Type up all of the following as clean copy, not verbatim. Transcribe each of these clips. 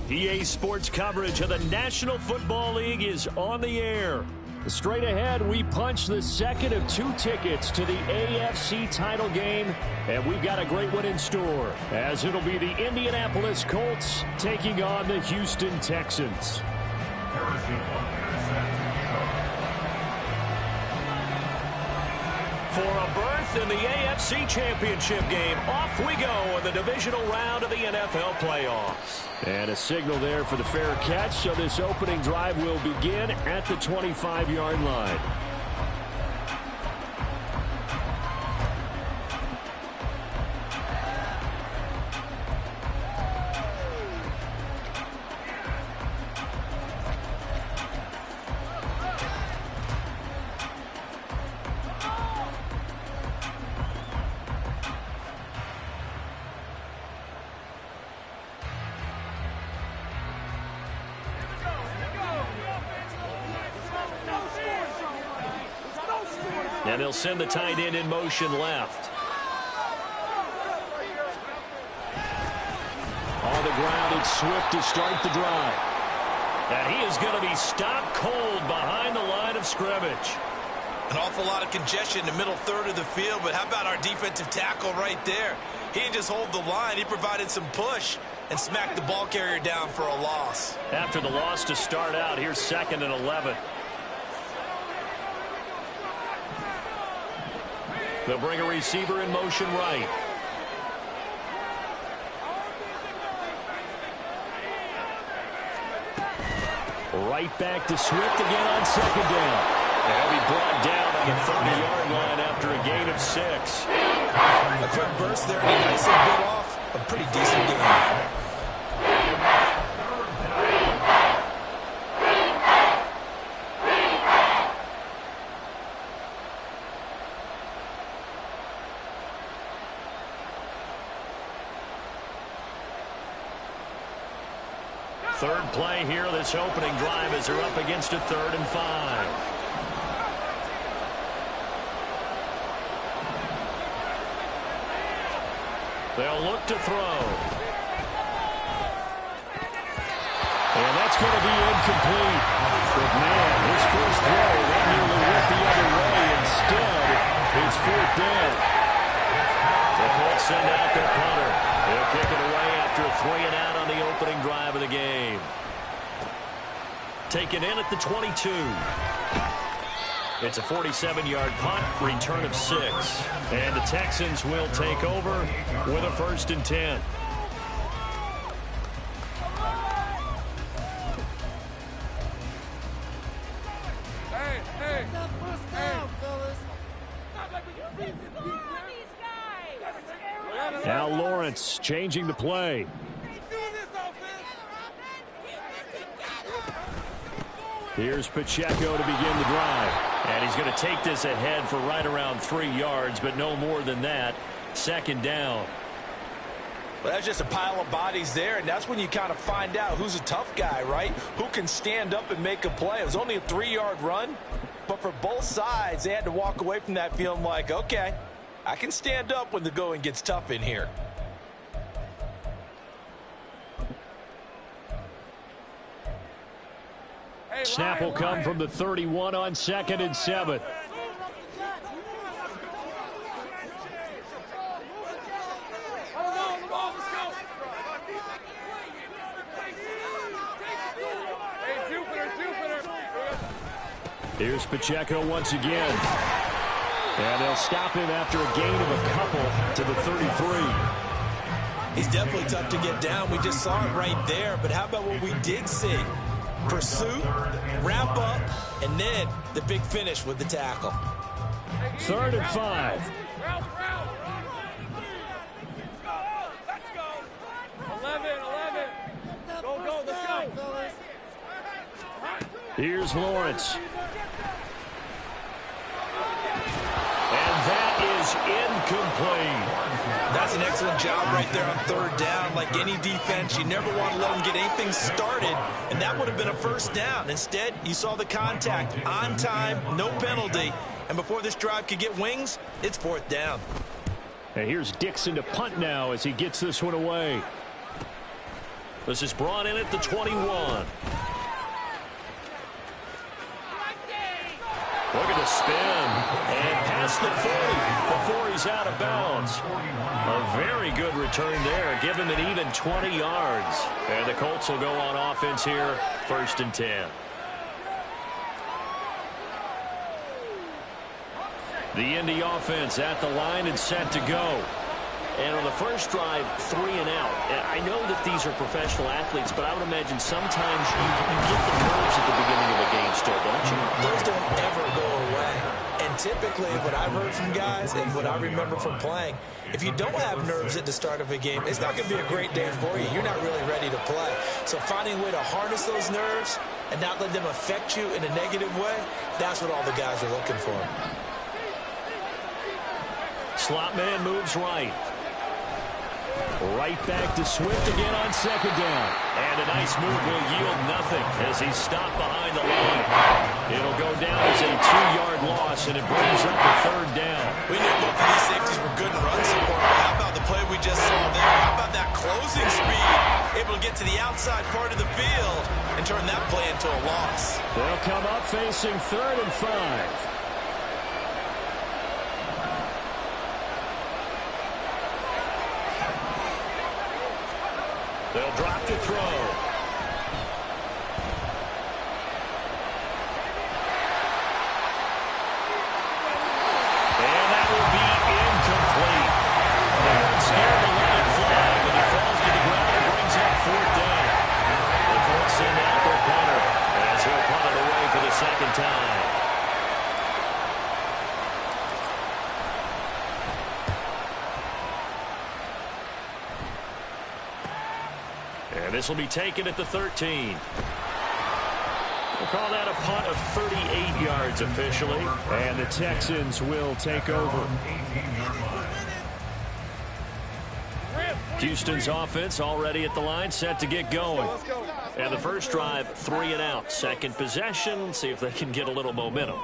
EA Sports coverage of the National Football League is on the air. Straight ahead, we punch the second of 2 tickets to the AFC title game, and we've got a great one in store, as it'll be the Indianapolis Colts taking on the Houston Texans. For a berth in the AFC Championship game, off we go in the divisional round of the NFL playoffs. And a signal there for the fair catch, so this opening drive will begin at the 25-yard line. And they'll send the tight end in motion left. On the ground, it's Swift to start the drive. And he is going to be stopped cold behind the line of scrimmage. An awful lot of congestion in the middle third of the field, but how about our defensive tackle right there? He didn't just hold the line. He provided some push and smacked the ball carrier down for a loss. After the loss to start out, here's 2nd and 11. They'll bring a receiver in motion right. Right back to Swift again on 2nd down. And he'll be brought down on the 30-yard line after a gain of 6. A quick burst there, and he nicely bit off a pretty decent game. Third play here, this opening drive as they're up against a 3rd and 5. They'll look to throw. And that's going to be incomplete. But man, his first throw, that nearly went the other way. Instead, it's 4th down. The Colts send out their punter. They'll kick it away after a 3-and-out on the opening drive of the game. Taken in at the 22. It's a 47-yard punt, return of 6. And the Texans will take over with a 1st and 10. Now Lawrence changing the play. Here's Pacheco to begin the drive. And he's going to take this ahead for right around 3 yards, but no more than that. 2nd down. Well, that's just a pile of bodies there, and that's when you kind of find out who's a tough guy, right? Who can stand up and make a play. It was only a 3-yard run, but for both sides, they had to walk away from that feeling like, okay, I can stand up when the going gets tough in here. Snap will come from the 31 on 2nd and 7. Here's Pacheco once again. And they'll stop him after a gain of a couple to the 33. He's definitely tough to get down. We just saw it right there. But how about what we did see? Pursuit, wrap up, and then the big finish with the tackle. 3rd and 5. Let's go. 11. Go, let's go. Here's Lawrence. And that is incomplete. That's an excellent job right there on 3rd down. Like any defense, you never want to let them get anything started, and that would have been a 1st down. Instead, you saw the contact on time, no penalty, and before this drive could get wings, it's 4th down. And here's Dixon to punt now as he gets this one away. This is brought in at the 21. Look at the spin. And past the 40 before he's out of bounds. A very good return there. Give him an even 20 yards. And the Colts will go on offense here, 1st and 10. The Indy offense at the line and set to go. And on the first drive, 3 and out. And I know that these are professional athletes, but I would imagine sometimes you get the nerves at the beginning of a game still, don't you? Those don't ever go away. And typically, what I've heard from guys and what I remember from playing, if you don't have nerves at the start of a game, it's not going to be a great day for you. You're not really ready to play. So finding a way to harness those nerves and not let them affect you in a negative way, that's what all the guys are looking for. Slot man moves right. Right back to Swift again on 2nd down. And a nice move will yield nothing as he's stopped behind the line. It'll go down as a 2-yard loss, and it brings up a 3rd down. We knew both of these safeties were good in run support, but how about the play we just saw there? How about that closing speed? Able to get to the outside part of the field and turn that play into a loss. They'll come up facing 3rd and 5. They'll drop to throw. And that will be incomplete. They're scared to let it fly, but he falls to the ground and brings up 4th down. The Colts send out their punter as he'll punt it away for the 2nd time. And this will be taken at the 13. We'll call that a punt of 38 yards officially. And the Texans will take over. Houston's offense already at the line, set to get going. And the first drive, 3 and out. Second possession, see if they can get a little momentum.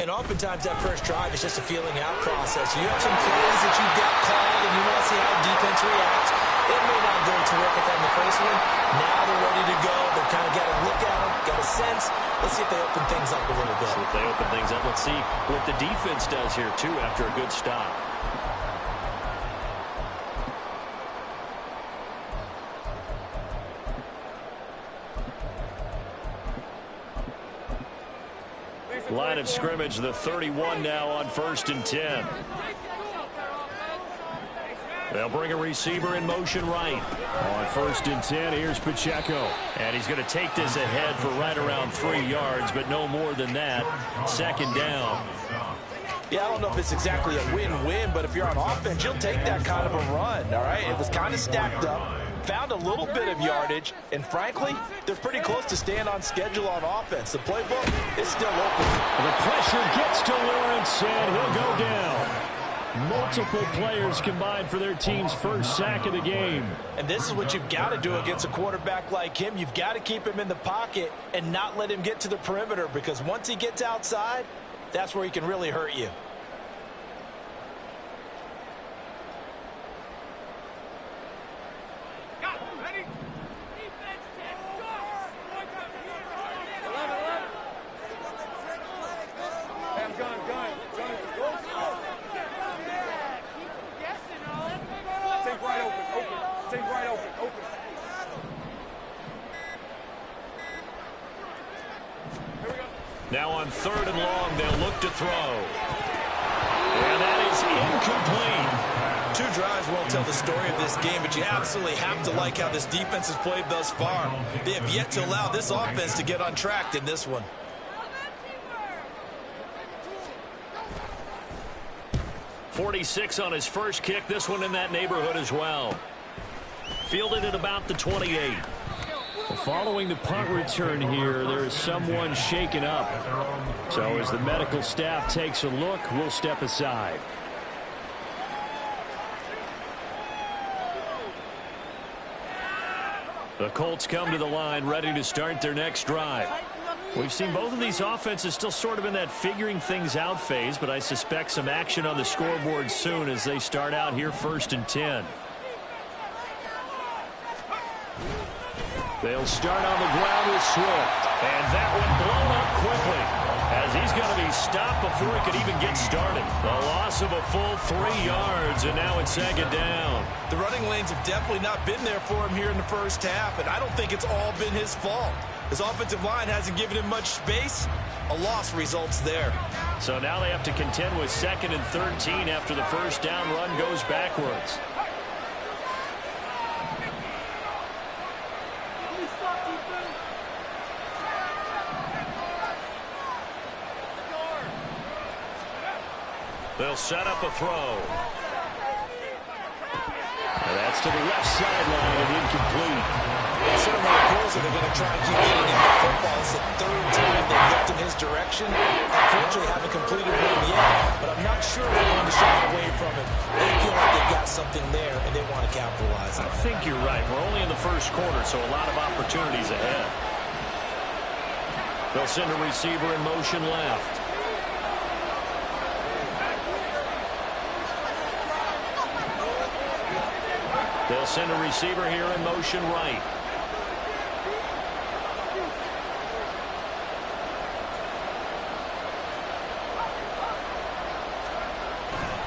And oftentimes that first drive is just a feeling out process. You have some plays that you've got called and you want to see how defense reacts. It may not go terrific on the first one. Now they're ready to go. They've kind of got a look at them, got a sense. Let's see if they open things up a little bit. So if they open things up, let's see what the defense does here, too, after a good stop. Line of scrimmage, the 31 now on 1st and 10. They'll bring a receiver in motion right. On 1st and 10, here's Pacheco. And he's going to take this ahead for right around 3 yards, but no more than that. 2nd down. Yeah, I don't know if it's exactly a win-win, but if you're on offense, you'll take that kind of a run, all right? It was kind of stacked up, found a little bit of yardage, and frankly, they're pretty close to staying on schedule on offense. The playbook is still open. The pressure gets to Lawrence, and he'll go down. Multiple players combined for their team's first sack of the game. And this is what you've got to do against a quarterback like him. You've got to keep him in the pocket and not let him get to the perimeter, because once he gets outside, that's where he can really hurt you. Now on 3rd and long, they'll look to throw. And that is incomplete. 2 drives won't tell the story of this game, but you absolutely have to like how this defense has played thus far. They have yet to allow this offense to get untracked in this one. .46 on his first kick. This one in that neighborhood as well. Fielded at about the 28. Following the punt return here, there is someone shaken up. So as the medical staff takes a look, we'll step aside. The Colts come to the line ready to start their next drive. We've seen both of these offenses still sort of in that figuring things out phase, but I suspect some action on the scoreboard soon as they start out here 1st and 10. They'll start on the ground with Swift. And that one blown up quickly, as he's going to be stopped before he could even get started. The loss of a full 3 yards, and now it's second down. The running lanes have definitely not been there for him here in the first half, and I don't think it's all been his fault. His offensive line hasn't given him much space. A loss results there. So now they have to contend with 2nd and 13 after the first down run goes backwards. They'll set up a throw. And that's to the left sideline and incomplete. It certainly appears that they're going to try and keep getting him the football. It's the 3rd time they've looked in his direction. Unfortunately, haven't completed one yet, but I'm not sure they're going to shy away from it. They feel like they've got something there, and they want to capitalize on it. I think you're right. We're only in the first quarter, so a lot of opportunities ahead. They'll send a receiver in motion left. They'll send a receiver here in motion right.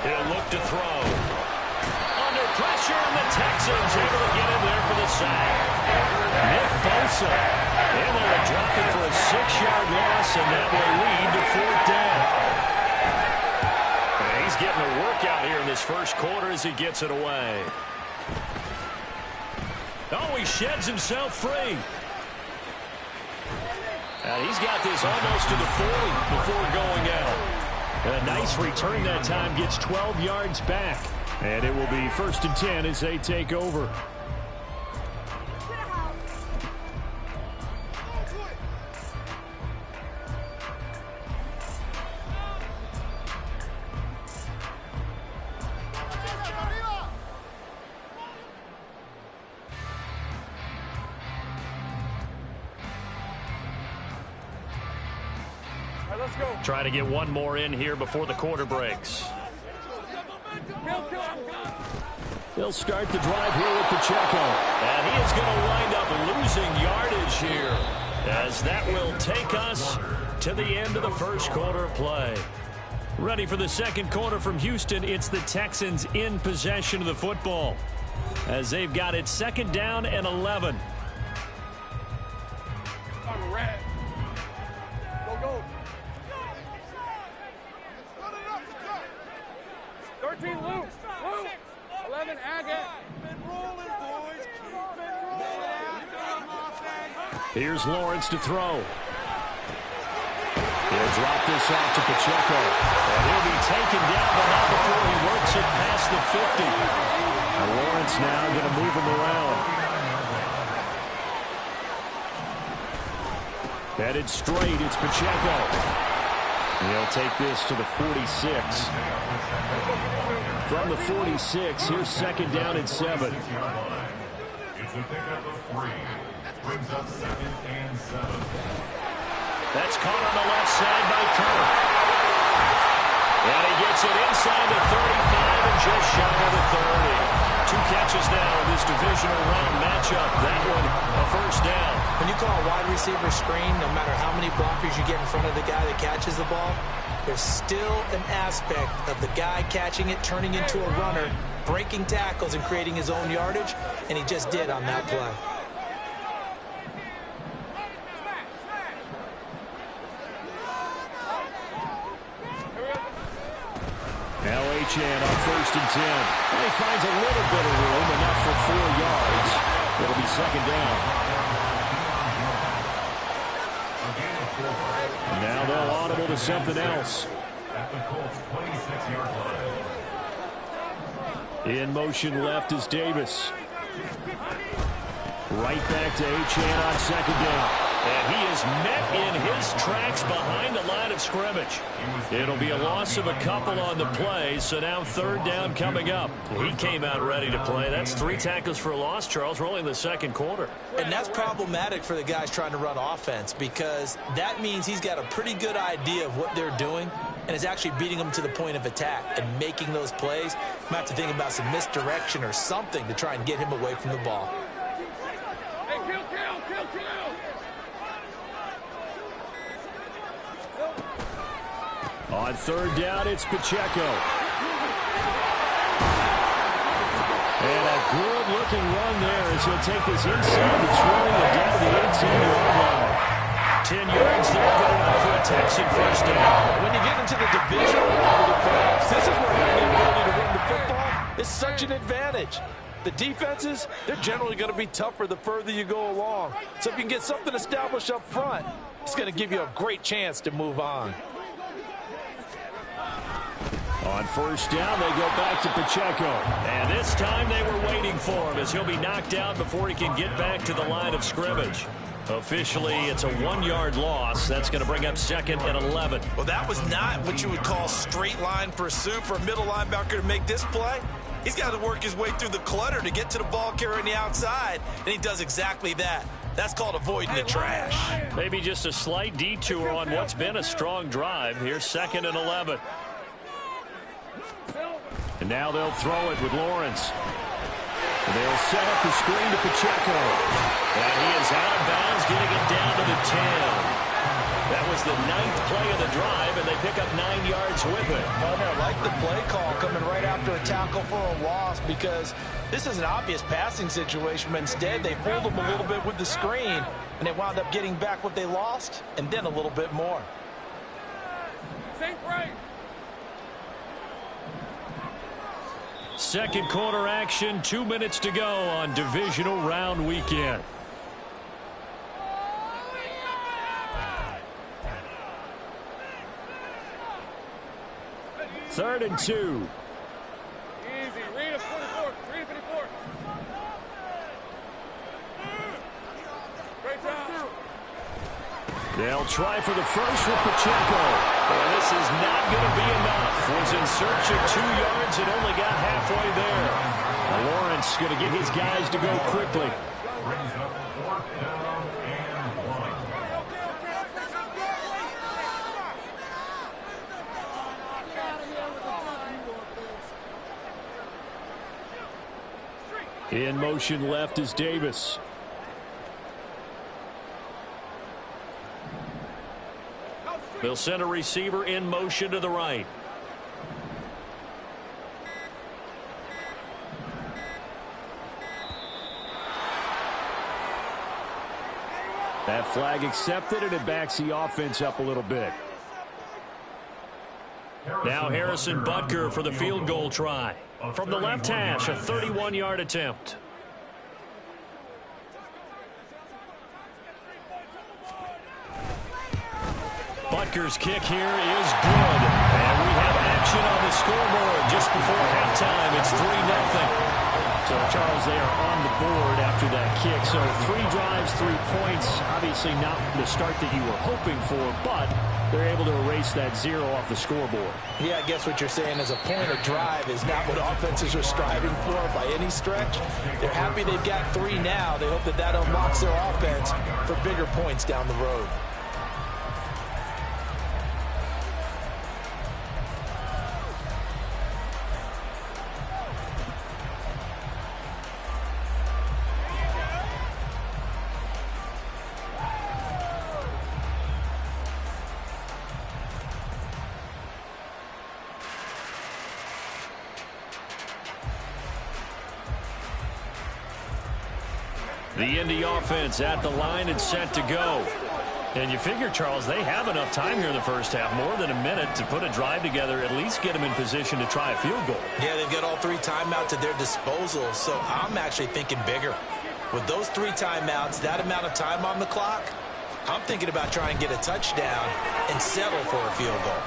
He'll look to throw. Under pressure, and the Texans able to get him there for the sack. Nick Bosa. And they'll drop it for a 6-yard loss, and that will lead to 4th down. And he's getting a workout here in this first quarter as he gets it away. Oh, he sheds himself free. And he's got this almost to the 40 before going out. A nice return that time, gets 12 yards back. And it will be 1st and 10 as they take over. Try to get one more in here before the quarter breaks. They'll start the drive here with Pacheco. And he is going to wind up losing yardage here, as that will take us to the end of the first quarter of play. Ready for the second quarter from Houston. It's the Texans in possession of the football, as they've got it 2nd down and 11. Here's Lawrence to throw. He'll drop this off to Pacheco. And he'll be taken down, but not before he works it past the 50. And Lawrence now going to move him around. Headed straight, it's Pacheco. And he'll take this to the 46. From the 46, here's 2nd down and 7. It's a pickup of 3. Brings up 2nd and 7. That's caught on the left side by Kirk. And he gets it inside the 35 and just shy of the 30. 2 catches now in this divisional round matchup. That one a 1st down. When you call a wide receiver screen, no matter how many blockers you get in front of the guy that catches the ball, there's still an aspect of the guy catching it, turning into a runner, breaking tackles and creating his own yardage, and he just did on that play. Now Achane on 1st and 10. And he finds a little bit of room, enough for 4 yards. It'll be 2nd down. And now they'll audible to something else. At the Colts 26-yard line. In motion left is Davis. Right back to Achane on 2nd down. And he is met in his tracks behind the line of scrimmage. It'll be a loss of a couple on the play, so now 3rd down coming up. He came out ready to play. That's 3 tackles for a loss, Charles, rolling the 2nd quarter. And that's problematic for the guys trying to run offense, because that means he's got a pretty good idea of what they're doing and is actually beating them to the point of attack and making those plays. You might have to think about some misdirection or something to try and get him away from the ball. Hey, kill. On third down, it's Pacheco. And a good-looking run there as he'll take this inside the 20 and down to the 18-yard line. 10 yards there, good enough for a Texan first down. When you get into the divisional round of the playoffs, this is where having the ability to run the football is such an advantage. The defenses, they're generally going to be tougher the further you go along. So if you can get something established up front, it's going to give you a great chance to move on. On first down, they go back to Pacheco. And this time they were waiting for him as he'll be knocked out before he can get back to the line of scrimmage. Officially, it's a 1-yard loss. That's going to bring up 2nd and 11. Well, that was not what you would call straight line pursuit for a middle linebacker to make this play. He's got to work his way through the clutter to get to the ball carrier on the outside, and he does exactly that. That's called avoiding the trash. Maybe just a slight detour on what's been a strong drive. Here's 2nd and 11. And now they'll throw it with Lawrence. They'll set up the screen to Pacheco. And he is out of bounds, getting it down to the 10. That was the 9th play of the drive, and they pick up 9 yards with it. I like the play call coming right after a tackle for a loss because this is an obvious passing situation, but instead they fooled them a little bit with the screen, and they wound up getting back what they lost and then a little bit more. Think right. Second quarter action, 2 minutes to go on divisional round weekend. Third and 2. Easy. Read a 44. Read a 54. Great job. They'll try for the first with Pacheco. And this is not going to be enough. Was in search of 2 yards and only got halfway there. Lawrence going to get his guys to go quickly. Brings up 4th down and 1. In motion left is Davis. They'll send a receiver in motion to the right. That flag accepted, and it backs the offense up a little bit. Now Harrison Butker for the field goal try. From the left hash, a 31-yard attempt. Butker's kick here is good. And we have action on the scoreboard just before halftime. It's 3-0. So, Charles, they are on the board after that kick. So 3 drives, 3 points. Obviously not the start that you were hoping for, but they're able to erase that 0 off the scoreboard. Yeah, I guess what you're saying is a point of drive is not what offenses are striving for by any stretch. They're happy they've got 3 now. They hope that that unlocks their offense for bigger points down the road. The Indy offense at the line and set to go. And you figure, Charles, they have enough time here in the first half, more than a minute, to put a drive together, at least get them in position to try a field goal. Yeah, they've got all 3 timeouts at their disposal, so I'm actually thinking bigger. With those 3 timeouts, that amount of time on the clock, I'm thinking about trying to get a touchdown and settle for a field goal.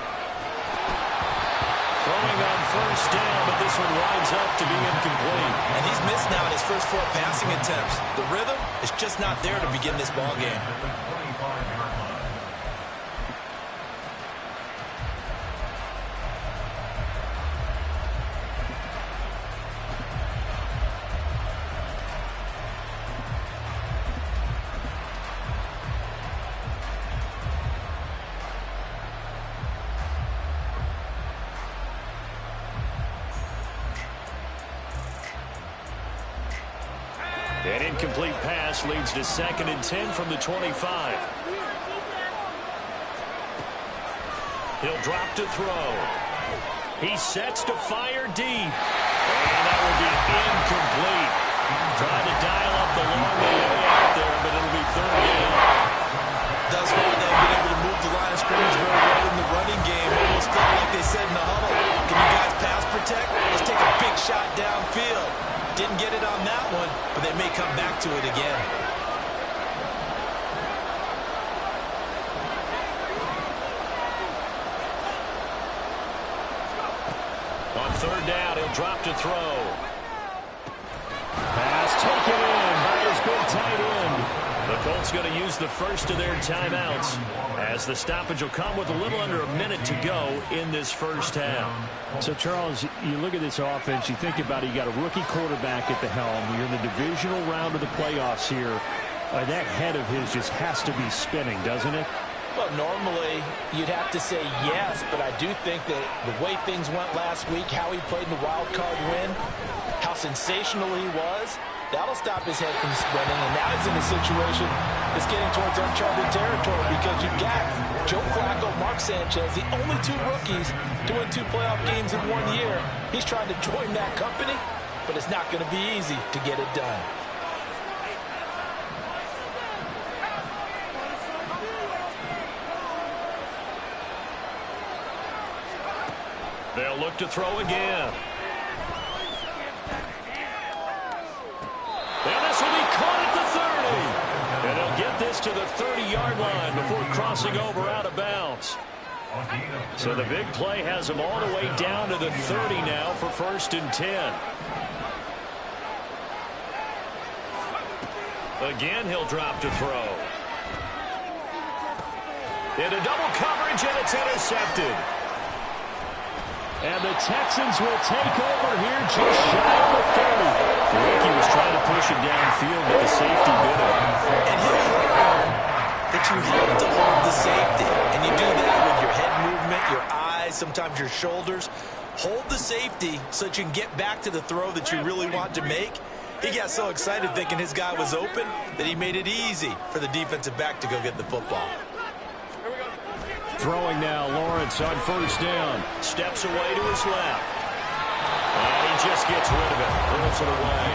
Throwing on first down, but this one winds up to be incomplete. And he's missed now in his first 4 passing attempts. The rhythm is just not there to begin this ball game. An incomplete pass leads to 2nd and 10 from the 25. He'll drop to throw. He sets to fire deep. And that will be incomplete. Trying to dial up the long way out there, but it'll be third down. Thus far, they've been able to move the line of scrimmage very well in the running game. Almost felt like they said in the huddle, can you guys pass protect? Let's take a big shot downfield. Didn't get it on that one, but they may come back to it again. On third down, he'll drop to throw. Pass taken in by his big tight end. The Colts going to use the first of their timeouts as the stoppage will come with a little under a minute to go in this first half. So, Charles, you look at this offense, you think about it, you got a rookie quarterback at the helm. You're in the divisional round of the playoffs here. That head of his just has to be spinning, doesn't it? Well, normally you'd have to say yes, but I do think that the way things went last week, how he played in the wild card win, how sensational he was, that'll stop his head from spinning. And now he's in a situation that's getting towards uncharted territory because you've got Joe Flacco, Mark Sanchez, the only two rookies to win 2 playoff games in 1 year. He's trying to join that company, but it's not going to be easy to get it done. They'll look to throw again. And this will be caught at the 30. And he'll get this to the 30-yard line before crossing over out of bounds. So the big play has him all the way down to the 30 now for 1st and 10. Again, he'll drop to throw. Into double coverage, and it's intercepted. And the Texans will take over here just shy of the 30. The rookie was trying to push it downfield, but the safety bit him. And he'll learn that you have to hold the safety. And you do that with your head movement, your eyes, sometimes your shoulders. Hold the safety so that you can get back to the throw that you really want to make. He got so excited thinking his guy was open that he made it easy for the defensive back to go get the football. Throwing now, Lawrence on 1st down. Steps away to his left. And he just gets rid of it. Throws it away.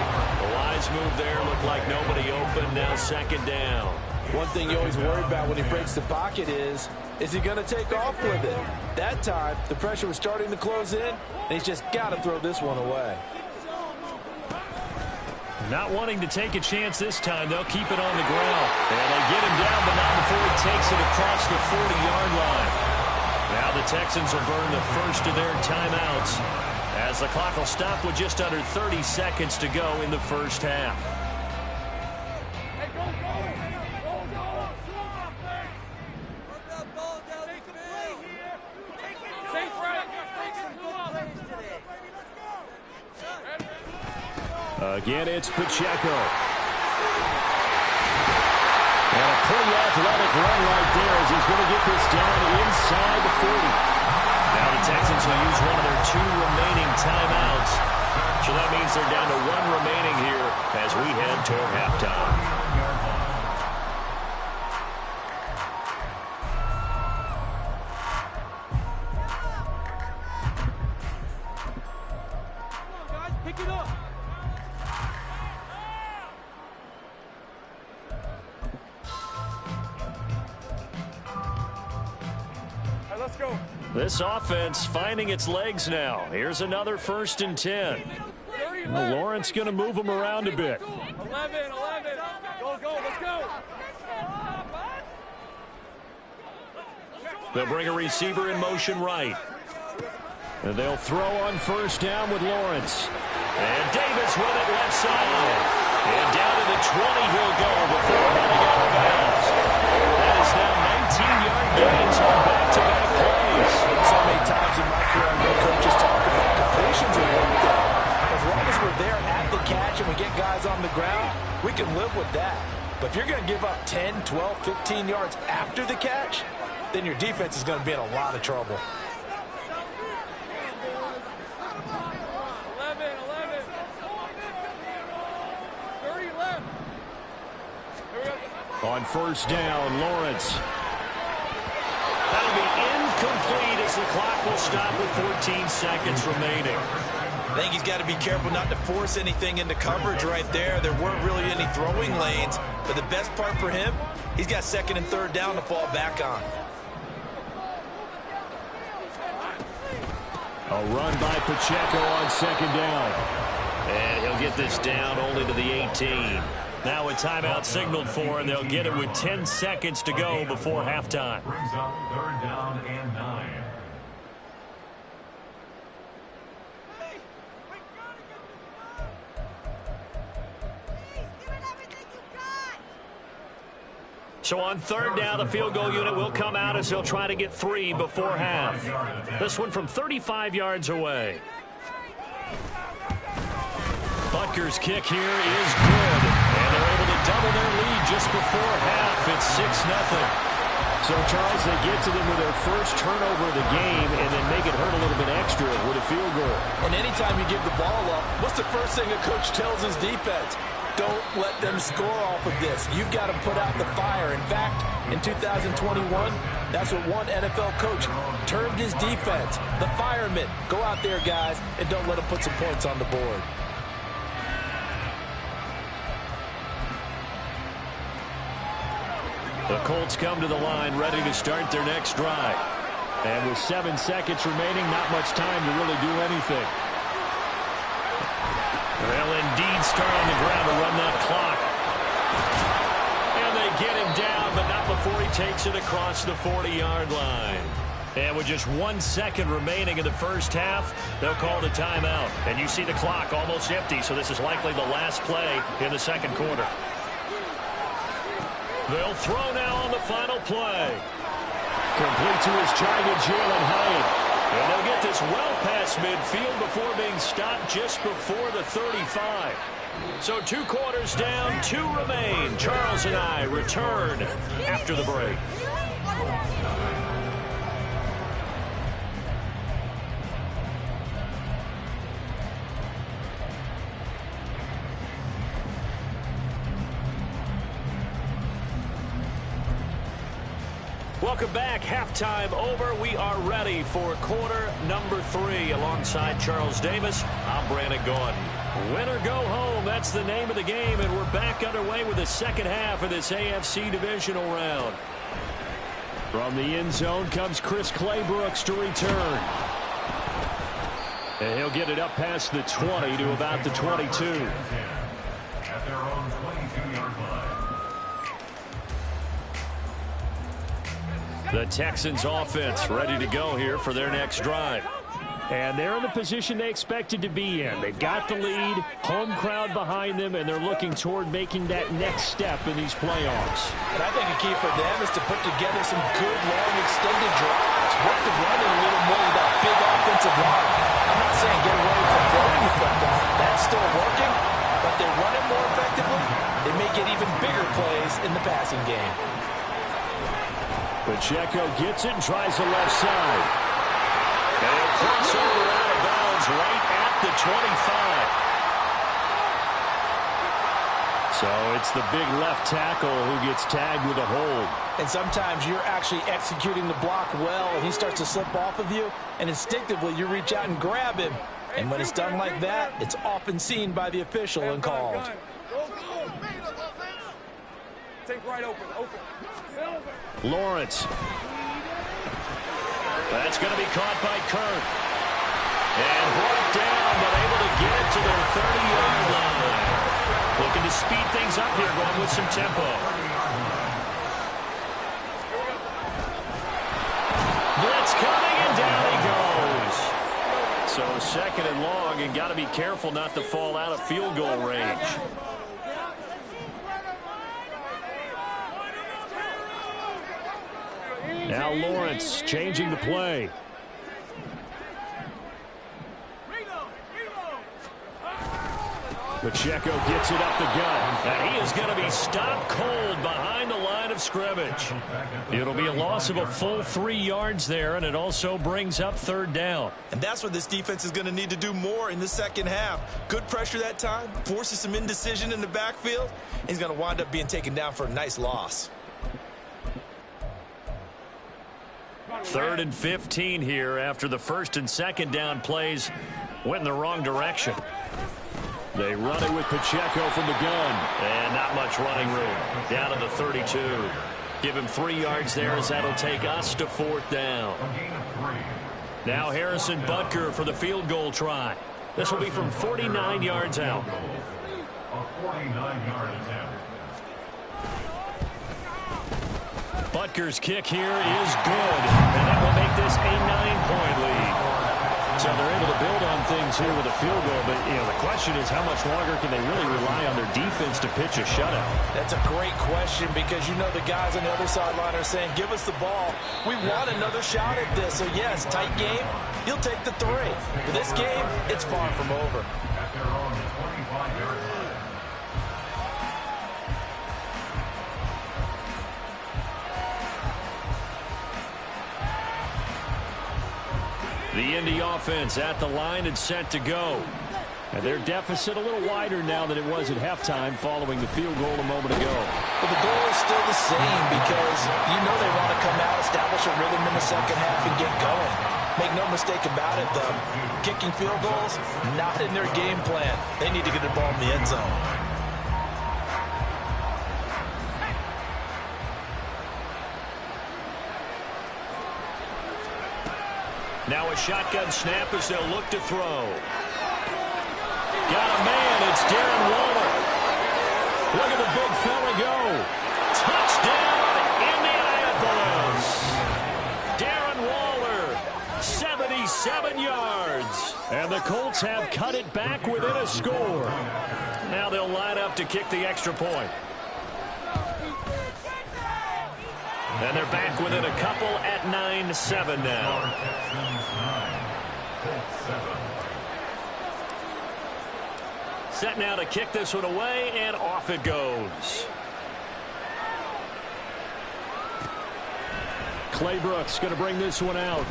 The wise move there. Looked like nobody open. Now 2nd down. One thing you always worry about when he breaks the pocket is he going to take off with it? That time, the pressure was starting to close in, and he's just got to throw this one away. Not wanting to take a chance this time. They'll keep it on the ground. And they get him down, but not before he takes it across the 40-yard line. Now the Texans will burn the first of their timeouts as the clock will stop with just under 30 seconds to go in the first half. Again, it's Pacheco. And a pretty athletic run right there as he's going to get this down inside the 40. Now the Texans will use one of their 2 remaining timeouts. So that means they're down to 1 remaining here as we head toward halftime. This offense finding its legs now. Here's another 1st and 10. Well, Lawrence going to move them around a bit. 11. Go, let's go. They'll bring a receiver in motion right. And they'll throw on 1st down with Lawrence. And Davis with it left side. And down to the 20 he'll go before heading out of bounds. That is now 19-yard gains on back-to-back plays. So many times in my career, I've heard coaches talk about completions are one thing. As long as we're there at the catch and we get guys on the ground, we can live with that. But if you're going to give up 10, 12, 15 yards after the catch, then your defense is going to be in a lot of trouble. 11. 30 left. On 1st down, Lawrence. That'll be complete as the clock will stop with 14 seconds remaining. I think he's got to be careful not to force anything into coverage right there. There weren't really any throwing lanes, but the best part for him, he's got second and third down to fall back on. A run by Pacheco on second down. And he'll get this down only to the 18. Now a timeout signaled for, and they'll get it with 10 seconds to go before halftime. Brings up third down and 9. So on third down, the field goal unit will come out as they'll try to get 3 before half. This one from 35 yards away. Butker's kick here is good. And they're able to double their lead just before half. It's 6-0. So, Charles, they get to them with their first turnover of the game and then make it hurt a little bit extra with a field goal. And anytime you give the ball up, what's the first thing a coach tells his defense? Don't let them score off of this. You've got to put out the fire. In fact, in 2021, that's what one NFL coach termed his defense, the firemen. Go out there, guys, and don't let them put some points on the board. The Colts come to the line ready to start their next drive. And with 7 seconds remaining, not much time to really do anything. They'll indeed start on the ground to run that clock. And they get him down, but not before he takes it across the 40-yard line. And with just 1 second remaining in the first half, they'll call the timeout. And you see the clock almost empty, so this is likely the last play in the second quarter. They'll throw now on the final play. Complete to his target, Jalen Hyatt. And they'll get this well past midfield before being stopped just before the 35. So 2 quarters down, 2 remain. Charles and I return after the break. Welcome back. Halftime over. We are ready for quarter number 3. Alongside Charles Davis, I'm Brandon Gordon. Win or go home, that's the name of the game, and we're back underway with the second half of this AFC divisional round. From the end zone comes Chris Claybrooks to return. And he'll get it up past the 20 to about the 22. At their own 22-yard line. The Texans offense ready to go here for their next drive. And they're in the position they expected to be in. They've got the lead, home crowd behind them, and they're looking toward making that next step in these playoffs. And I think a key for them is to put together some good, long, extended drives. Work the running a little more with that big offensive line. I'm not saying get away from throwing the football. That's still working, but they run it more effectively. They may get even bigger plays in the passing game. Pacheco gets it and tries the left side. And he'll cross over out of bounds right at the 25. So it's the big left tackle who gets tagged with a hold. And sometimes you're actually executing the block well, and he starts to slip off of you, and instinctively you reach out and grab him. And when it's done like that, it's often seen by the official and called. Take right open. Lawrence. That's going to be caught by Kirk. And brought down, but able to get it to their 30-yard line. Looking to speed things up here, going with some tempo. Blitz coming, and down he goes. So second and long, and got to be careful not to fall out of field goal range. Now Lawrence changing the play. Pacheco gets it up the gut. And he is going to be stopped cold behind the line of scrimmage. It'll be a loss of a full 3 yards there, and it also brings up third down. And that's what this defense is going to need to do more in the second half. Good pressure that time, forces some indecision in the backfield. He's going to wind up being taken down for a nice loss. 3rd and 15 here after the 1st and 2nd down plays went in the wrong direction. They run it with Pacheco from the gun. And not much running room. Down to the 32. Give him 3 yards there as that'll take us to 4th down. Now Harrison Butker for the field goal try. This will be from 49 yards out. A 49-yard attempt. Butker's kick here is good. And that will make this a 9-point lead. So they're able to build on things here with a field goal. But, the question is how much longer can they really rely on their defense to pitch a shutout? That's a great question because the guys on the other sideline are saying, give us the ball. We want another shot at this. So, yes, tight game. You'll take the 3. For this game, it's far from over. At their own 25-yard line. The Indy offense at the line and set to go. And their deficit a little wider now than it was at halftime following the field goal a moment ago. But the goal is still the same because they want to come out, establish a rhythm in the second half, and get going. Make no mistake about it, though. Kicking field goals, not in their game plan. They need to get the ball in the end zone. Now a shotgun snap as they'll look to throw. Got a man. It's Darren Waller. Look at the big fella go. Touchdown, Indianapolis. Darren Waller, 77 yards. And the Colts have cut it back within a score. Now they'll line up to kick the extra point. And they're back within a couple at 9-7 now. Set now to kick this one away, and off it goes. Claybrooks going to bring this one out.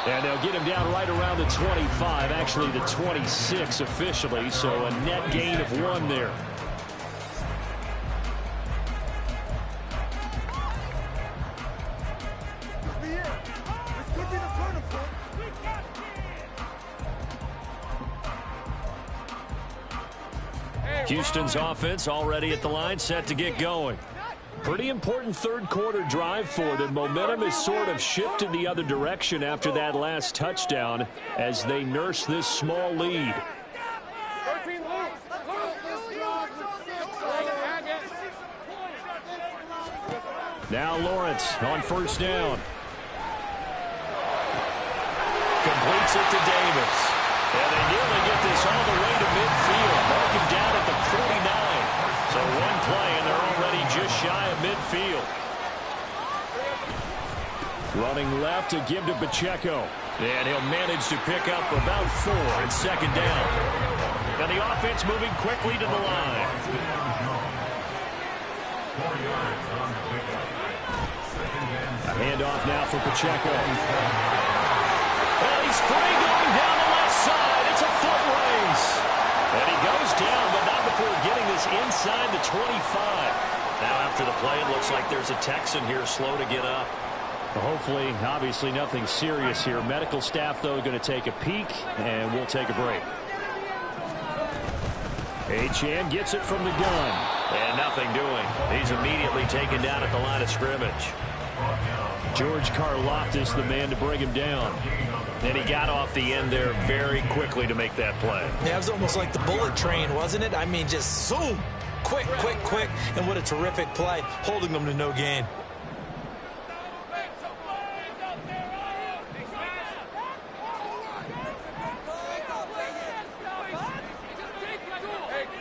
And they'll get him down right around the 25, actually the 26 officially, so a net gain of 1 there. Houston's offense already at the line, set to get going. Pretty important 3rd quarter drive for them. Momentum has sort of shifted the other direction after that last touchdown as they nurse this small lead. Now Lawrence on 1st down. Completes it to Davis. And they nearly get this all the way to midfield. Mark him down at the 49. So 1 play, and they're already just shy of midfield. Running left to give to Pacheco. And he'll manage to pick up about 4 and 2nd down. And the offense moving quickly to the line. 4 yards on the pickup. A handoff now for Pacheco. Well, he's free going down the left side. It's a foot race. And he goes down, but not before getting this inside the 25. Now after the play, it looks like there's a Texan here slow to get up. Well, hopefully, obviously nothing serious here. Medical staff, though, going to take a peek, and we'll take a break. Achane gets it from the gun. And nothing doing. He's immediately taken down at the line of scrimmage. George Karlaftis, the man to bring him down. And he got off the end there very quickly to make that play. Yeah, it was almost like the bullet train, wasn't it? I mean, just zoom. Quick, quick, quick. And what a terrific play, holding them to no gain.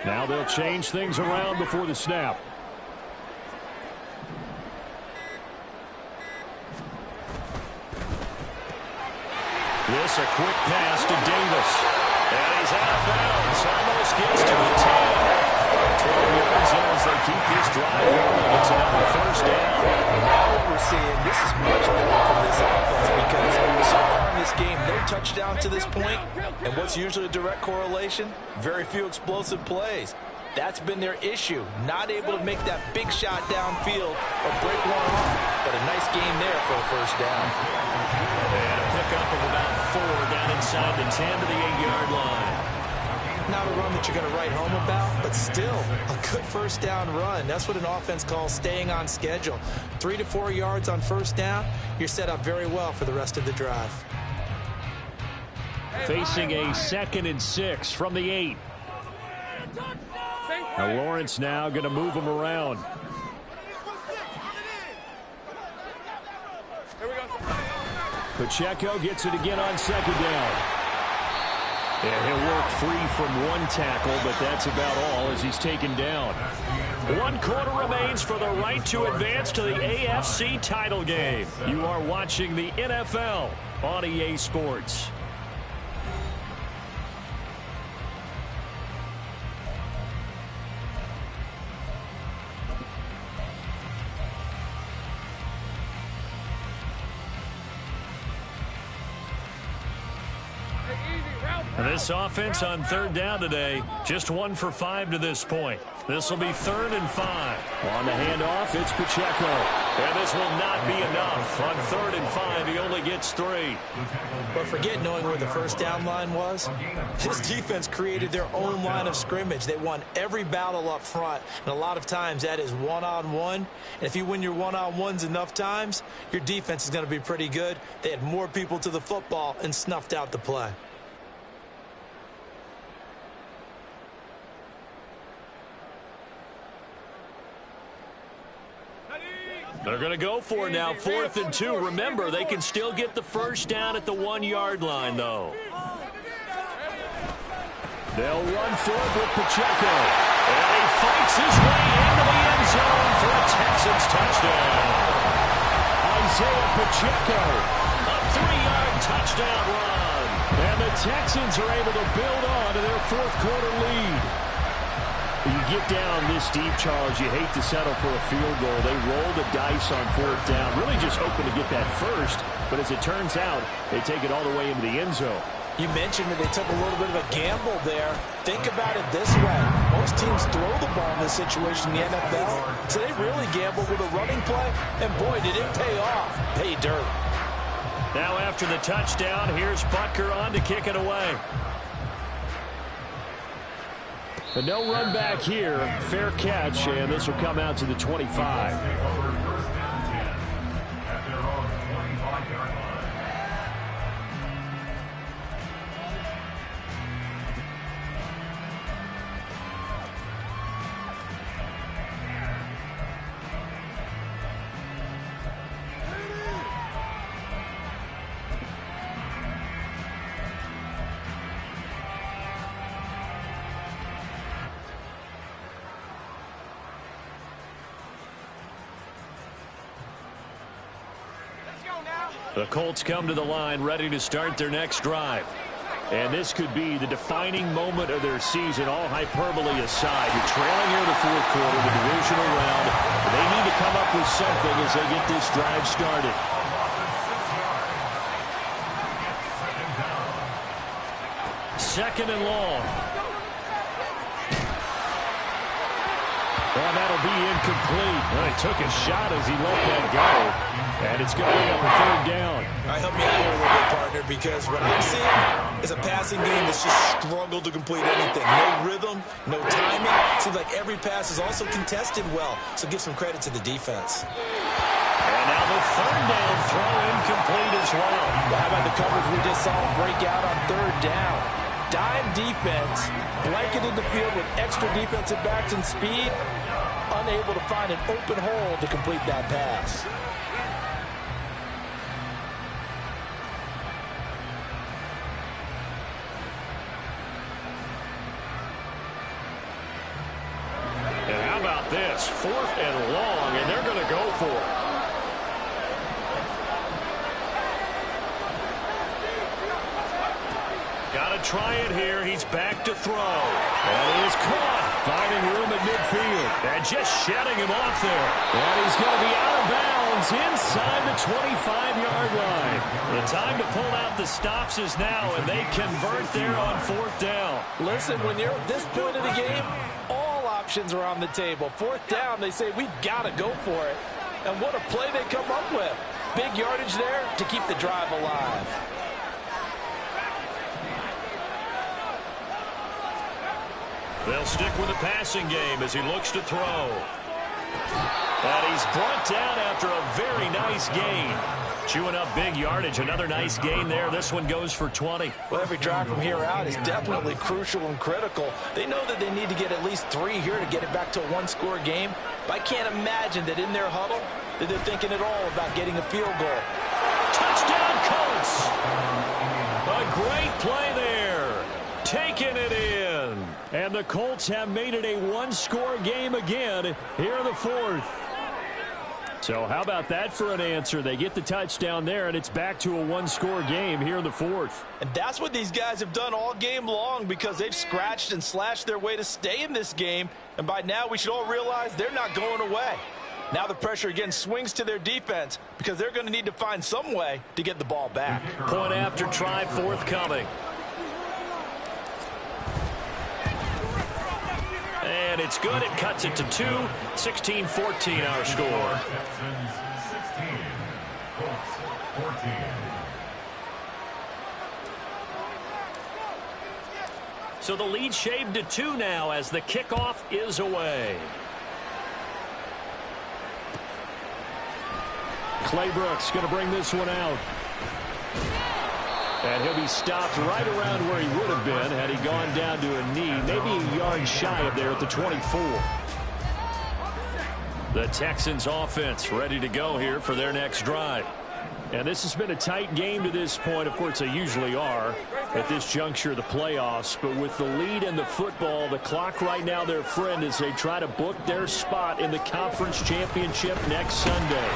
Now they'll change things around before the snap. This a quick pass to Davis. And he's out of bounds. Almost gets to the 10. 12 yards in as they keep this drive rolling. It's another 1st down. Now what we're seeing, this is much better from this offense because so far in this game, no touchdown to this point. And what's usually a direct correlation? Very few explosive plays. That's been their issue. Not able to make that big shot downfield or break one off. But a nice game there for a first down. And a pickup of about 4 down inside the 10 to the 8-yard line. Not a run that you're going to write home about, but still a good first down run. That's what an offense calls staying on schedule. 3 to 4 yards on first down, you're set up very well for the rest of the drive. Facing a 2nd and 6 from the 8. Now Lawrence now going to move him around. Pacheco gets it again on 2nd down. And he'll work free from one tackle, but that's about all as he's taken down. 1 quarter remains for the right to advance to the AFC title game. You are watching the NFL on EA Sports. And this offense on 3rd down today, just 1 for 5 to this point. This will be 3rd and 5. On the handoff, it's Pacheco. And this will not be enough. On 3rd and 5, he only gets 3. But forget knowing where the first down line was. This defense created their own line of scrimmage. They won every battle up front. And a lot of times that is one-on-one. And if you win your one-on-ones enough times, your defense is going to be pretty good. They had more people to the football and snuffed out the play. They're going to go for it now, 4th and 2. Remember, they can still get the first down at the 1-yard line, though. They'll run for it with Pacheco. And he fights his way into the end zone for a Texans touchdown. Isaiah Pacheco, a 3-yard touchdown run. And the Texans are able to build on to their 4th quarter lead. You get down this deep, Charles, you hate to settle for a field goal. They roll the dice on 4th down, really just hoping to get that first. But as it turns out, they take it all the way into the end zone. You mentioned that they took a little bit of a gamble there. Think about it this way. Most teams throw the ball in this situation in the NFL. So they really gambled with a running play. And boy, did it pay off. Pay dirt. Now after the touchdown, here's Butker on to kick it away. But no run back here. Fair catch, and this will come out to the 25. The Colts come to the line ready to start their next drive. And this could be the defining moment of their season, all hyperbole aside. You're trailing here in the 4th quarter, the divisional round. They need to come up with something as they get this drive started. Second and long. And that'll be incomplete. Well, he took a shot as he let that go. And it's going up a 3rd down. All right, help me out here a little bit, partner, because what I'm seeing is a passing game that's just struggled to complete anything. No rhythm, no timing. Seems like every pass is also contested well, so give some credit to the defense. And now the 3rd down throw incomplete as well. How about the coverage we just saw break out on 3rd down? Dime defense, blanketed the field with extra defensive backs and speed, unable to find an open hole to complete that pass. And how about this? 4th and long, and they're going to go for it. Got to try it here. He's back to throw. And he is caught. Finding room at midfield. And just shedding him off there. And he's going to be out of bounds inside the 25-yard line. The time to pull out the stops is now, and they convert there on 4th down. Listen, when you're at this point of the game, all options are on the table. Fourth down, they say, we've got to go for it. And what a play they come up with. Big yardage there to keep the drive alive. They'll stick with the passing game as he looks to throw. And he's brought down after a very nice gain. Chewing up big yardage. Another nice gain there. This one goes for 20. Well, every drive from here out is definitely crucial and critical. They know that they need to get at least 3 here to get it back to a one-score game. But I can't imagine that in their huddle that they're thinking at all about getting a field goal. Touchdown, Colts! A great play there. Taking it in. And the Colts have made it a one-score game again here in the fourth. So how about that for an answer? They get the touchdown there, and it's back to a one-score game here in the fourth. And that's what these guys have done all game long because they've scratched and slashed their way to stay in this game. And by now, we should all realize they're not going away. Now the pressure again swings to their defense because they're going to need to find some way to get the ball back. Point after try forthcoming. And it's good. It cuts it to 2. 16-14 our score. So the lead shaved to 2 now as the kickoff is away. Clay Brooks going to bring this one out. And he'll be stopped right around where he would have been had he gone down to a knee, maybe a yard shy of there at the 24. The Texans offense ready to go here for their next drive. And this has been a tight game to this point. Of course, they usually are at this juncture of the playoffs. But with the lead in the football, the clock right now their friend as they try to book their spot in the conference championship next Sunday.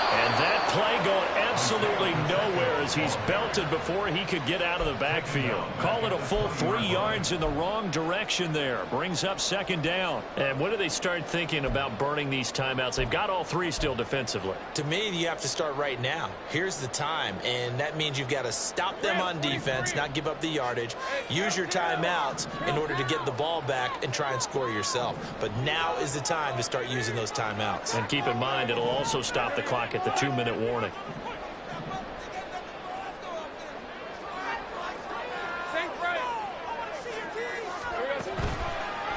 And that play going absolutely nowhere as he's belted before he could get out of the backfield. Call it a full 3 yards in the wrong direction there. Brings up second down. And when do they start thinking about burning these timeouts? They've got all 3 still defensively. To me, you have to start right now. Here's the time, and that means you've got to stop them on defense, not give up the yardage. Use your timeouts in order to get the ball back and try and score yourself. But now is the time to start using those timeouts. And keep in mind, it'll also stop the clock at the 2-minute warning.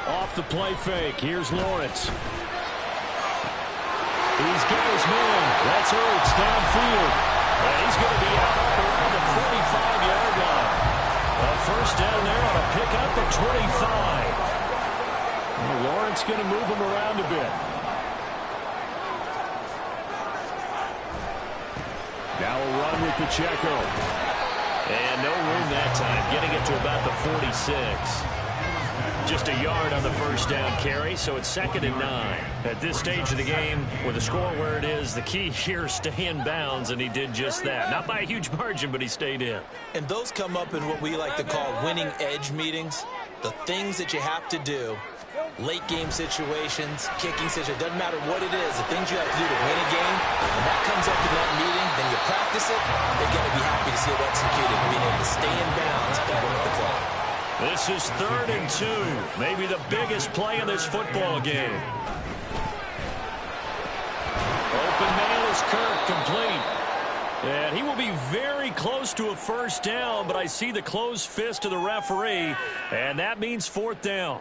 Off the play fake. Here's Lawrence. He's got his man. That's Ertz downfield. And he's going to be out up around the 45-yard line. A first down there on a pickup at 25. Well, Lawrence going to move him around a bit. Now a run with Pacheco. And no room that time. Getting it to about the 46. Just a yard on the first down carry, so it's 2nd and 9. At this stage of the game, with the score where it is, the key here is stay in bounds, and he did just that. Not by a huge margin, but he stayed in. And those come up in what we like to call winning edge meetings. The things that you have to do, late game situations, kicking situations, doesn't matter what it is, the things you have to do to win a game, when that comes up in that meeting, then you practice it, they're going to be happy to see it executed, being able to stay in bounds and work the clock. This is 3rd and 2. Maybe the biggest play in this football game. Open man is Kirk, complete. And he will be very close to a first down, but I see the closed fist of the referee, and that means 4th down.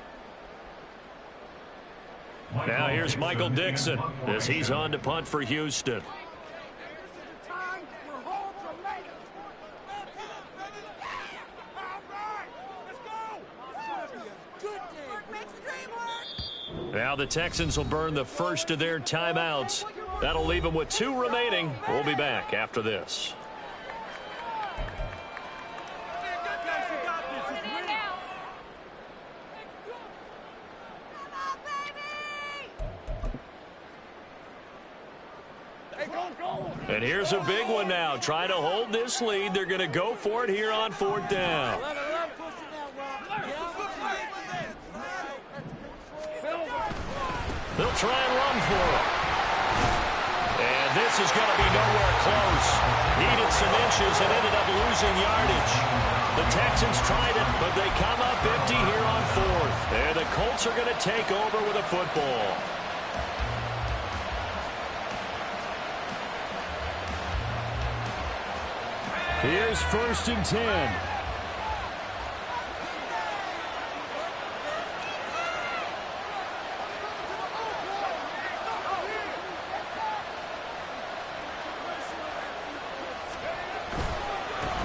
Now here's Michael Dixon as he's on to punt for Houston. Now the Texans will burn the first of their timeouts. That'll leave them with 2 remaining. We'll be back after this. And here's a big one now. Trying to hold this lead. They're going to go for it here on 4th down. They'll try and run for it. And this is going to be nowhere close. Needed some inches and ended up losing yardage. The Texans tried it, but they come up empty here on fourth. And the Colts are going to take over with a football. Here's 1st and 10.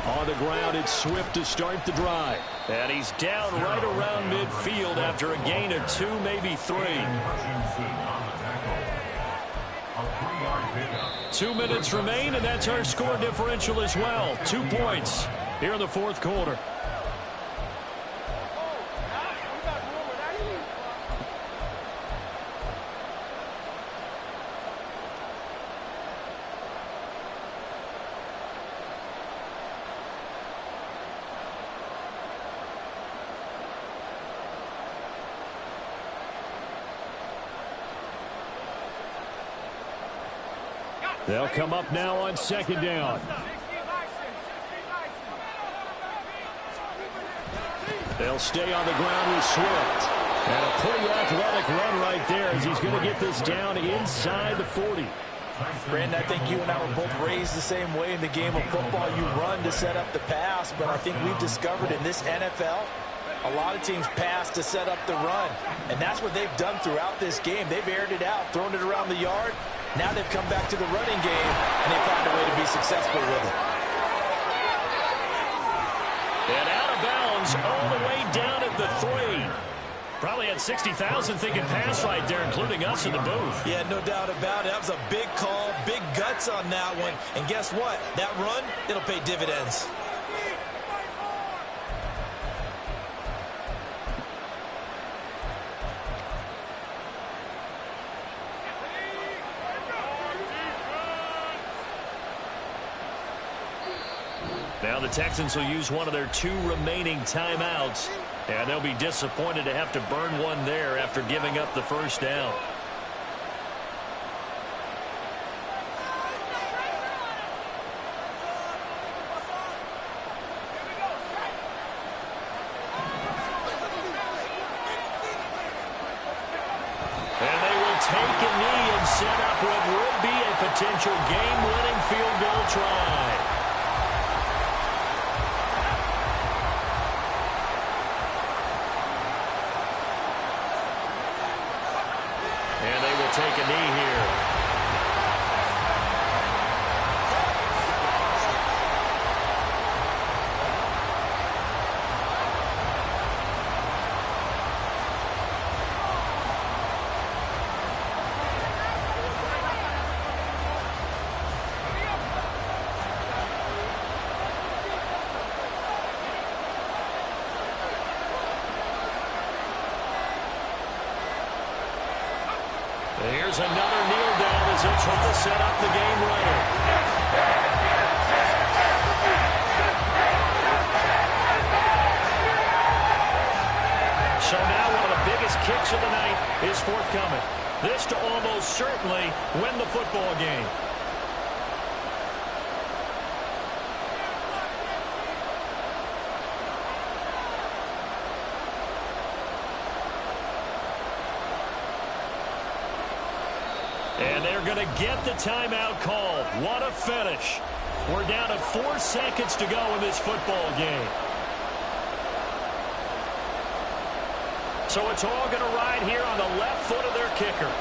On the ground, it's Swift to start the drive. And he's down right around midfield after a gain of 2, maybe 3. 2 minutes remain, and that's our score differential as well. 2 points here in the 4th quarter. They'll come up now on 2nd down. They'll stay on the ground with Swift. And a pretty athletic run right there as he's going to get this down inside the 40. Brandon, I think you and I were both raised the same way in the game of football. You run to set up the pass, but I think we've discovered in this NFL, a lot of teams pass to set up the run. And that's what they've done throughout this game. They've aired it out, thrown it around the yard. Now they've come back to the running game, and they found a way to be successful with it. And out of bounds all the way down at the 3. Probably had 60,000 thinking pass right there, including us in the booth. Yeah, no doubt about it. That was a big call, big guts on that one. And guess what? That run, it'll pay dividends. Now the Texans will use one of their 2 remaining timeouts. And they'll be disappointed to have to burn one there after giving up the 1st down. And they will take a knee and set up what would be a potential game-winning field goal try. Take a knee here. Here's another kneel down as he'll try to set up the game winner. So now one of the biggest kicks of the night is forthcoming. This to almost certainly win the football game. And they're going to get the timeout called. What a finish. We're down to 4 seconds to go in this football game. So it's all going to ride here on the left foot of their kicker.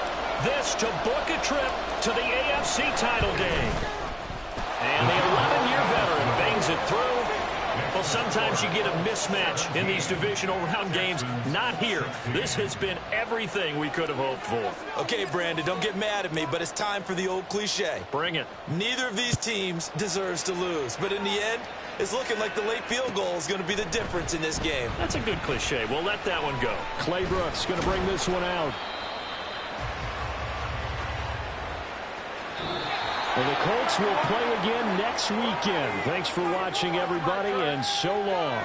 This to book a trip to the AFC title game. And the 11-year veteran bangs it through. Well, sometimes you get a mismatch in these divisional round games. Not here. This has been everything we could have hoped for. Okay, Brandon, don't get mad at me, but it's time for the old cliche. Bring it. Neither of these teams deserves to lose, but in the end, it's looking like the late field goal is going to be the difference in this game. That's a good cliche. We'll let that one go. Clay Brooks going to bring this one out. Well, the Colts will play again next weekend. Thanks for watching, everybody, and so long.